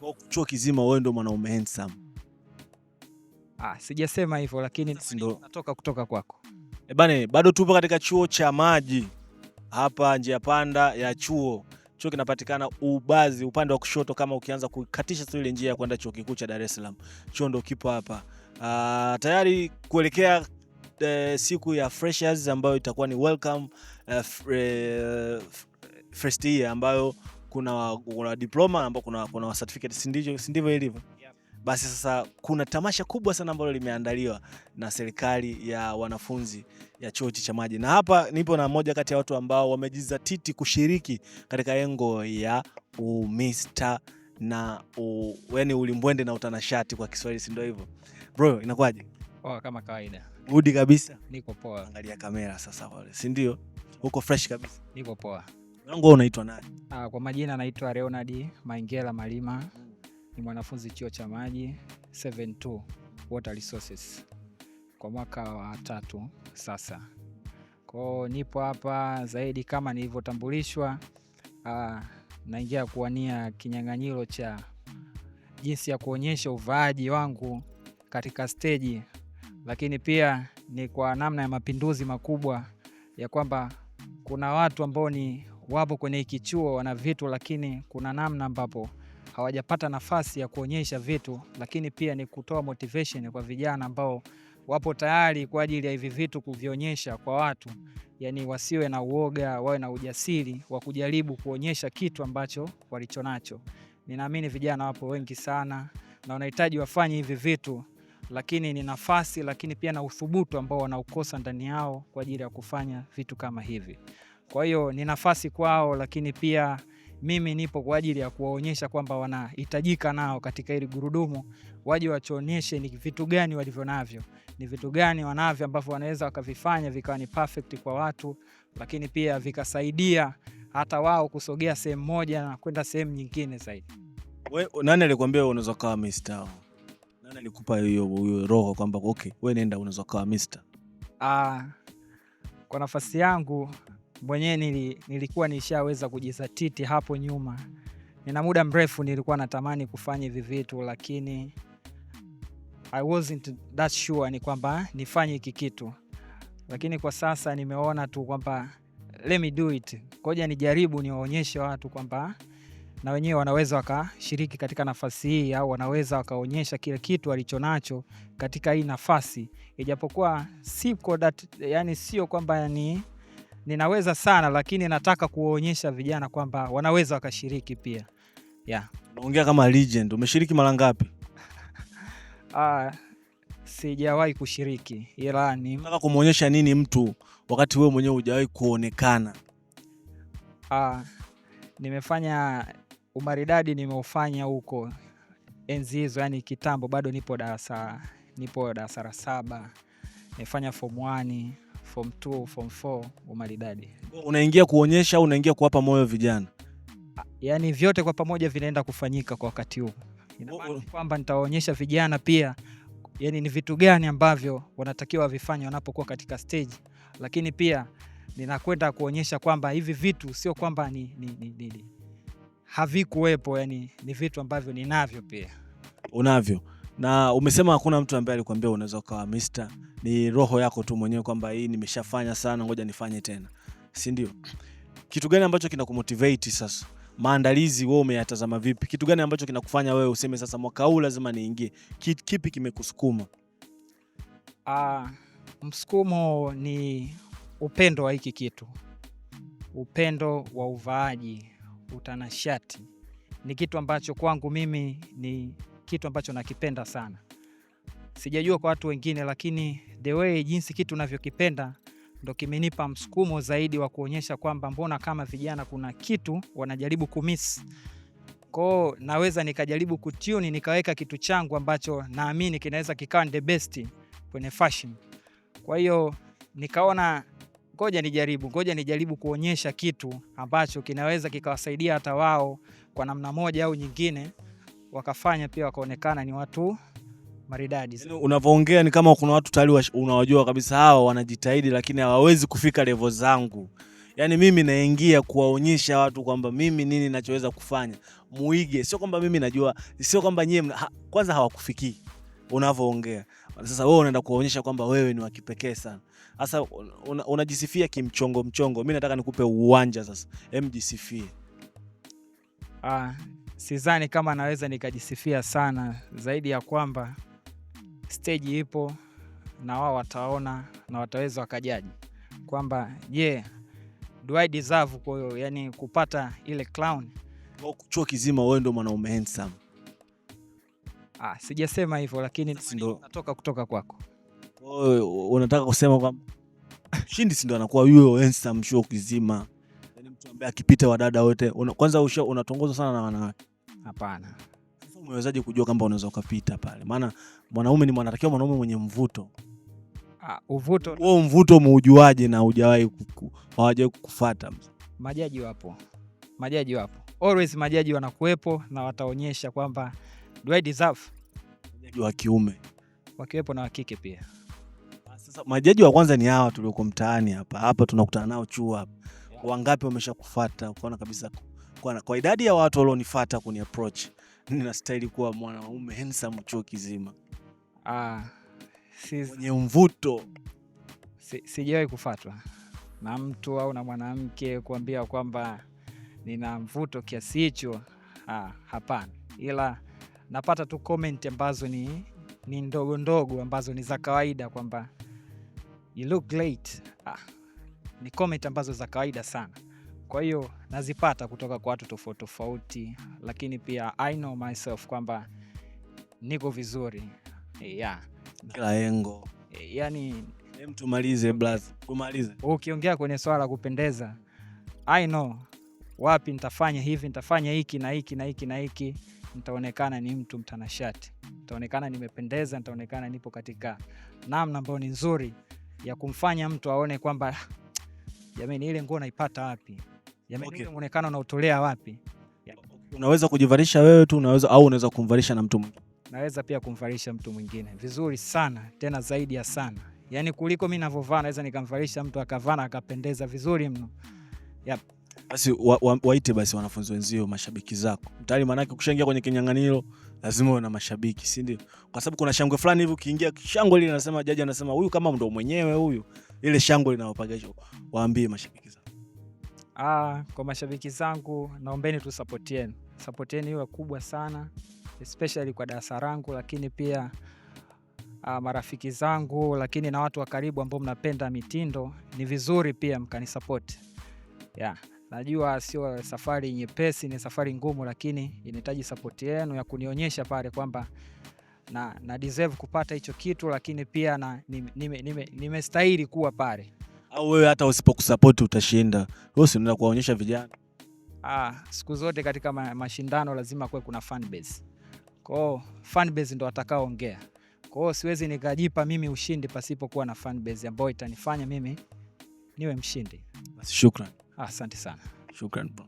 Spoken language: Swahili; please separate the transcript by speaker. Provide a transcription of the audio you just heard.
Speaker 1: Kwa chuo kizima wewe ndio mwanaume handsome.
Speaker 2: Sijasema hivyo lakini
Speaker 1: Ndio
Speaker 2: natoka kutoka kwako.
Speaker 1: Bane, bado tupo katika chuo cha maji hapa njia panda ya chuo. Chuo kinapatikana Ubazi upande wa kushoto, kama ukianza kukatisha tu ile njia ya kwenda chuo kikuu cha Dar es Salaam. Chuo ndio kipo hapa. Tayari kuelekea siku ya freshers ambayo itakuwa ni welcome first year, ambayo kuna diploma ambayo kuna certificate, si ndivyo ilivyo? Basi sasa kuna tamasha kubwa sana ambalo limeandaliwa na serikali ya wanafunzi ya chuo cha maji, na hapa nipo na mmoja kati ya watu ambao wamejizatiti kushiriki katika engo ya umista na yani ulimbwende na utanashati kwa Kiswahili, si ndio hivyo? Bro, inakuwaje?
Speaker 2: Poa kama kawaida.
Speaker 1: Rudi kabisa.
Speaker 2: Niko poa.
Speaker 1: Angalia kamera sasa pale, si ndio? Uko fresh kabisa.
Speaker 2: Niko poa.
Speaker 1: Wewe unaitwa nani?
Speaker 2: Kwa majina naitwa Leonard Maingela Malima. Ni mwanafunzi chuo cha maji 72 Water Resources kwa mwaka wa 3 sasa. Kwa nipo hapa zaidi kama nilivyotambulishwa, naingia kuwania kinyang'anyiro cha jinsi ya kuonyesha uvaaji wangu katika stage, lakini pia ni kwa namna ya mapinduzi makubwa ya kwamba kuna watu ambao ni wapo kwenye hiki chuo wana vitu, lakini kuna namna ambapo hawajapata nafasi ya kuonyesha vitu, lakini pia ni kutoa motivation kwa vijana ambao wapo tayari kwa ajili ya hivi vitu kuvionyesha kwa watu. Yani wasiwe na uoga, wawe na ujasiri wa kujaribu kuonyesha kitu ambacho walichonacho. Ninaamini vijana wapo wengi sana na wanahitaji wafanye hivi vitu, lakini ni nafasi, lakini pia na uthubutu ambao wanaukosa ndani yao kwa ajili ya kufanya vitu kama hivi. Kwa hiyo ni nafasi kwao, lakini pia mimi nipo kwa ajili ya kuwaonyesha kwamba wanahitajika nao katika hili gurudumu, waje wachoonyeshe ni vitu gani walivyo navyo, ni vitu gani wanavyo ambavyo wanaweza wakavifanya vikawa ni perfect kwa watu, lakini pia vikasaidia hata wao kusogea sehemu moja na kwenda sehemu nyingine zaidi.
Speaker 1: Nani alikwambia unaweza kuwa mister? Nani alikupa hiyo roho kwamba okay, wewe nenda unaweza kuwa mister?
Speaker 2: Kwa nafasi yangu mwenyewe nilikuwa nishaweza kujizatiti hapo nyuma. Nina muda mrefu nilikuwa natamani kufanya hivi vitu, lakini I wasn't that sure ni kwamba nifanye hiki kitu. Lakini kwa sasa nimeona tu kwamba let me do it. Ngoja nijaribu niwaonyeshe watu kwamba na wenyewe wanaweza wakashiriki katika nafasi hii, au wanaweza wakaonyesha kile kitu walichonacho katika hii nafasi. Ijapokuwa sio kwamba ninaweza sana, lakini nataka kuwaonyesha vijana kwamba wanaweza wakashiriki pia.
Speaker 1: Unaongea kama legend. Umeshiriki mara ngapi?
Speaker 2: Sijawahi kushiriki, ila
Speaker 1: nataka kumuonyesha nini mtu wakati wewe mwenyewe hujawahi kuonekana?
Speaker 2: Nimefanya umaridadi, nimeufanya huko enzi hizo, yani kitambo, bado nipo darasa la 7. Nimefanya form 1, form 2, form 4 umaridadi.
Speaker 1: Unaingia kuonyesha au unaingia kuwapa moyo vijana?
Speaker 2: Yani vyote kwa pamoja vinaenda kufanyika kwa wakati huu. Ina maana kwamba nitawaonyesha vijana pia yani ni vitu gani ambavyo wanatakiwa vifanye wanapokuwa katika stage, lakini pia ninakwenda kuonyesha kwamba hivi vitu sio kwamba ni havikuwepo, yani ni vitu ambavyo ninavyo pia. Unavyo.
Speaker 1: Na umesema hakuna mtu ambaye alikwambia unaweza kuwa mister, ni roho yako tu mwenyewe kwamba hii nimeshafanya sana, ngoja nifanye tena, si ndio? Kitu gani ambacho kinakumotivate sasa? Maandalizi wewe umeyatazama vipi? Kitu gani ambacho kinakufanya wewe useme sasa mwaka huu lazima niingie? Kipi kimekusukuma?
Speaker 2: Msukumo ni upendo wa hiki kitu. Upendo wa uvaaji, utanashati. Ni kitu ambacho kwangu mimi ni kitu ambacho nakipenda sana. Sijajua kwa watu wengine, lakini the way jinsi kitu ninavyokipenda ndo kimenipa msukumo zaidi wa kuonyesha kwamba mbona kama vijana kuna kitu wanajaribu kumiss. Kwa naweza nikajaribu kutune, nikaweka kitu changu ambacho naamini kinaweza kikawa the best kwenye fashion. Kwa hiyo nikaona ngoja nijaribu kuonyesha kitu ambacho kinaweza kikawasaidia hata wao kwa namna moja au nyingine, wakafanya pia wakaonekana ni watu maridadi.
Speaker 1: Unavyoongea ni kama kuna watu tayari unawajua kabisa hawa wanajitahidi lakini hawawezi kufika level zangu. Yaani mimi naingia kuwaonyesha watu kwamba mimi nini ninachoweza kufanya. Muige, sio kwamba mimi najua, sio kwamba nyie kwanza hawakufikii unavyoongea. Sasa wewe unaenda kuwaonyesha kwamba wewe ni wa kipekee sana. Sasa unajisifia kimchongo mchongo. Mimi nataka nikupe uwanja sasa. Jisifie.
Speaker 2: Sidhani kama naweza nikajisifia sana zaidi ya kwamba stage ipo na wao wataona na wataweza wakajaji kwamba do I deserve kwa hiyo yani kupata ile clown.
Speaker 1: Chuo kizima wewe ndio mwanaume handsome.
Speaker 2: Sijasema hivyo lakini natoka kutoka kwako.
Speaker 1: Unataka kusema kwamba Shindi si ndio anakuwa yule handsome chuo kizima. Yaani mtu ambaye akipita wadada wote kwanza unatongozwa sana na wanawake.
Speaker 2: Hapana.
Speaker 1: Sasa umewezaje kujua kwamba unaweza ukapita pale? Maana mwanaume ni mwanatakiwa mwanaume mwenye mvuto.
Speaker 2: Uvuto.
Speaker 1: Wewe mvuto umeujuaje na hawajawahi kukufuata?
Speaker 2: Majaji wapo. Always majaji wanakuwepo na wataonyesha kwamba do I deserve.
Speaker 1: Majaji wa kiume
Speaker 2: wakiwepo na wa kike pia.
Speaker 1: Sasa majaji wa kwanza ni hawa tulioko mtaani hapa tunakutana nao chuo hapa. Wangapi wameshakufuata ukaona kabisa kwa idadi ya watu walionifuata kuni approach nina style kuwa mwanaume handsome chuo kizima. Mwenye mvuto.
Speaker 2: Sijawahi kufuatwa na mtu au na mwanamke kuambia kwamba nina mvuto kiasi hicho. Hapana. Ila napata tu comment ambazo ni ndogo ndogo ambazo ni za kawaida kwamba you look great. Ni comment ambazo za kawaida sana. Kwa hiyo nazipata kutoka kwa watu tofauti tofauti, lakini pia I know myself kwamba niko vizuri.
Speaker 1: Kila engo.
Speaker 2: Yani
Speaker 1: tumalize blaza. Tumalize.
Speaker 2: Ukiongea kwenye swala la kupendeza, I know wapi nitafanya hivi, nitafanya hiki na hiki na hiki na hiki, nitaonekana ni mtu mtanashati. Nitaonekana nimependeza, nitaonekana nipo katika namna ambayo ni nzuri ya kumfanya mtu aone kwamba jamani ile nguo naipata wapi? Jamani ile muonekano unautolea wapi?
Speaker 1: Unaweza kujivalisha wewe tu, unaweza kumvalisha na mtu mwingine.
Speaker 2: Naweza pia kumvalisha mtu mwingine vizuri sana, tena zaidi ya sana. Yaani kuliko mimi ninavyovaa naweza nikamvalisha mtu akavaa akapendeza vizuri mno.
Speaker 1: Basi waite basi wanafunzi wenzio, mashabiki zako. Mtali manake ukishaingia kwenye kinyang'anyiro lazima uwe na mashabiki, si ndio? Kwa sababu kuna shangwe fulani hivi ukiingia shangwe ile anasema jaji anasema huyu kama ndo mwenyewe huyu. Ile shangwe inawapagasha. Waambie mashabiki zako.
Speaker 2: Kwa mashabiki zangu naombeni tu support yenu. Support yenu iwe kubwa sana, especially kwa darasa langu, lakini pia marafiki zangu, lakini na watu wa karibu ambao mnapenda mitindo, ni vizuri pia mkanisupport. Najua sio safari nyepesi, ni safari ngumu, lakini inahitaji support yenu ya kunionyesha pale kwamba na deserve kupata hicho kitu, lakini pia na nimestahili kuwa pale.
Speaker 1: Au wewe hata usipokusupport utashinda. Wewe si unaenda kuwaonyesha vijana.
Speaker 2: Siku zote katika mashindano lazima kuwe kuna fan base. Kwa hiyo fan base ndo watakaoongea. Kwa hiyo siwezi nikajipa mimi ushindi pasipo kuwa na fan base ambayo itanifanya mimi niwe mshindi.
Speaker 1: Basi shukrani.
Speaker 2: Asante sana.
Speaker 1: Shukrani bro.